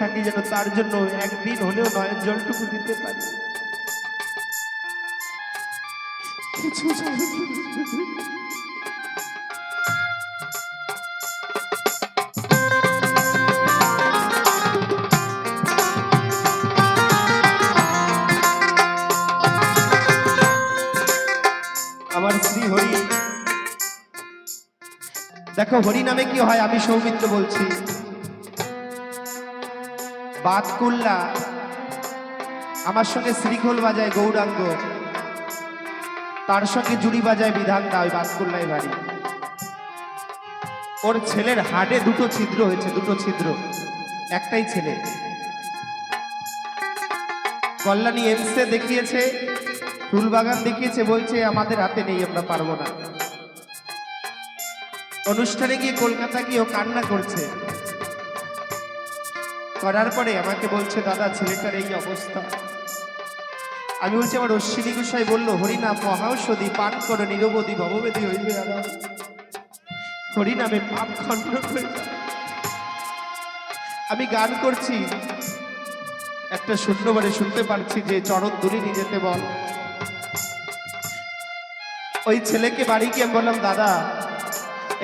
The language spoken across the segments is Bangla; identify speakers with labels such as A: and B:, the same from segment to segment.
A: থাকি যেন তার জন্য একদিন হলেও নয়ন জলটুকু দিতে পারি। কিছু আমার শ্রী হরি, দেখো হরি নামে কি হয় আমি সৌমিত্র বলছি। বাতকুল্লা আমার সঙ্গে শ্রীখোল বাজায় গৌরাঙ্গ, তার সঙ্গে জুড়ি বাজায় বিধানদা, ওই বাতকুল্লায় বাড়ি। ওর ছেলের হাড়ে দুটো ছিদ্র হয়েছে, দুটো ছিদ্র, একটাই ছেলে। কল্যাণী এমসে দেখিয়েছে, ফুলবাগান দেখিয়েছে, বলছে আমাদের হাতে নেই, আমরা পারবো না। অনুষ্ঠানে গিয়ে কলকাতা গিয়ে ও কান্না করছে, করার পরে আমাকে বলছে দাদা ছেলেটার এই অবস্থা। আমি বলছি আমার অশ্বিনী গোসাই বললো হরিনাম মহাঔষধি পান করো নিরবধি ভববেদী হইবে আরাম। হরিনামে পাপ খণ্ডন হয়ে যায়। আমি গান করছি, একটা শূন্যবারে শুনতে পারছি যে চরণ ধুলি নিয়ে যেতে বল। ওই ছেলেকে বাড়ি গিয়ে আমি বললাম দাদা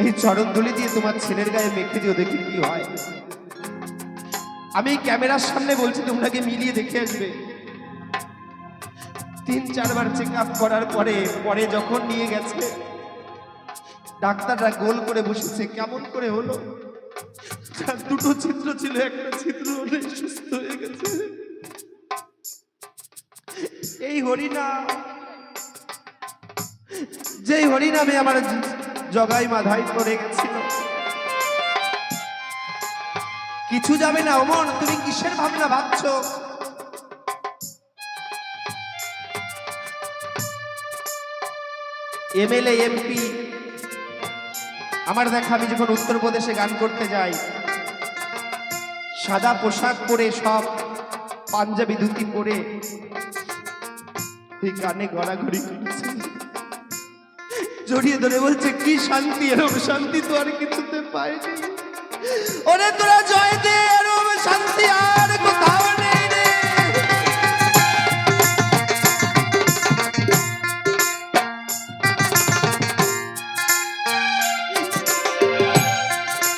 A: এই চরণ ধুলি দিয়ে তোমার ছেলের গায়ে মেখে দিও, দেখি কি হয়। আমি ক্যামেরার সামনে বলছি তোমরা কি মিলিয়ে দেখে আসবে। 3-4 বার চেক আপ করার পরে যখন নিয়ে গেছে ডাক্তাররা গোল করে বসেছে, কেমন করে হলো, দুটো ছিদ্র ছিল, একটা ছিদ্র হলে সুস্থ হয়ে গেছে। এই হরিনাম, যেই হরিনামে আমার জগাই মাধাই পড়ে গেছিল। কিছু যাবে না ওমন, তুমি কিসের ভাবনা ভাবছো? এমএলএ এমপি আমার দেখা, আমি যখন উত্তরপ্রদেশে গান করতে যাই সাদা পোশাক পরে, সব পাঞ্জাবি ধুতি পরে এই গানে গড়াগড়ি করছে, জড়িয়ে ধরে বলছে কি শান্তি, এরকম শান্তি তো আর কিছুতে পাইনি। ওরে তোরা জয় দে, এরকম শান্তি আর কোথাও নেই রে।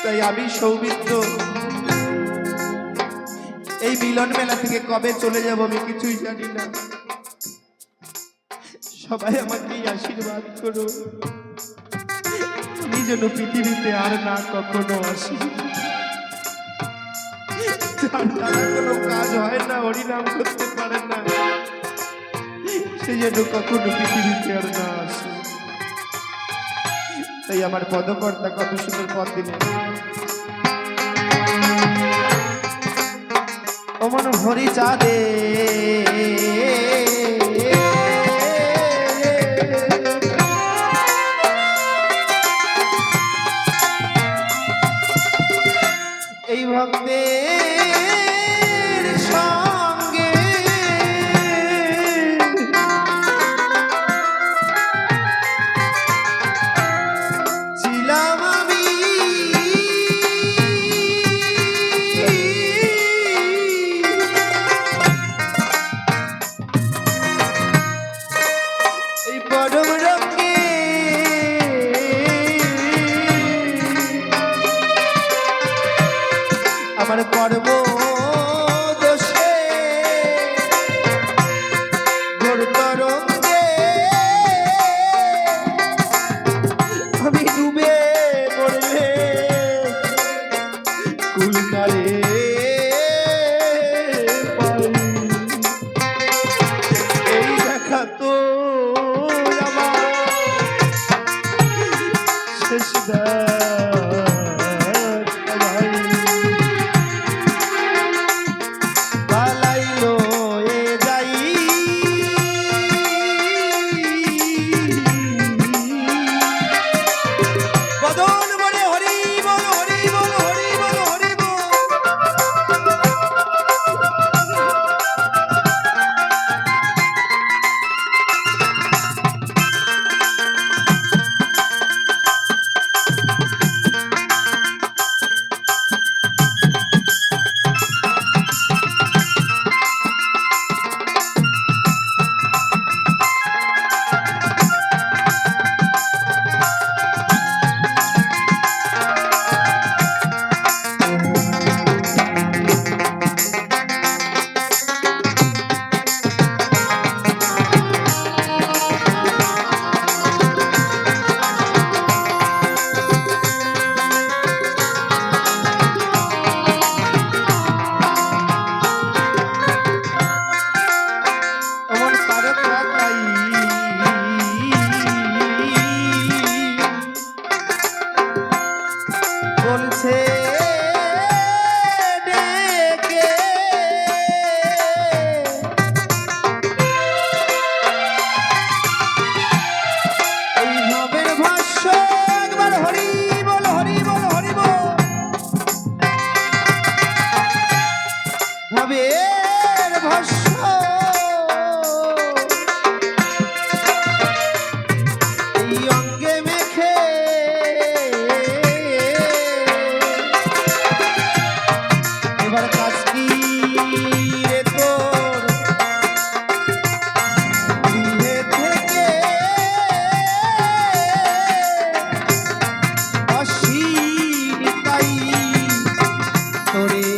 A: তাই আমি সৌমিত্র এই মিলন মেলা থেকে কবে চলে যাব আমি কিছুই জানি না। সবাই আমাকে আশীর্বাদ করো, আমি যেন পৃথিবীতে আর না কখনো আসি। যার দ্বারা কোনো কাজ হয় না, হরিনাম করতে পারে না, সে যেন কখনো পৃথিবীতে আর না আসে। তাই আমার পদকর্তা কত সুন্দর পদ দিলেন, অমন হরি চাঁদে এই ভক্তের সঙ্গে ছিলাম আমি, ভবের ভস্য এই অঙ্গে মেখে এবার কাজ কি রে তোর গৃহে থেকে অশ্বিনী তাই তোরে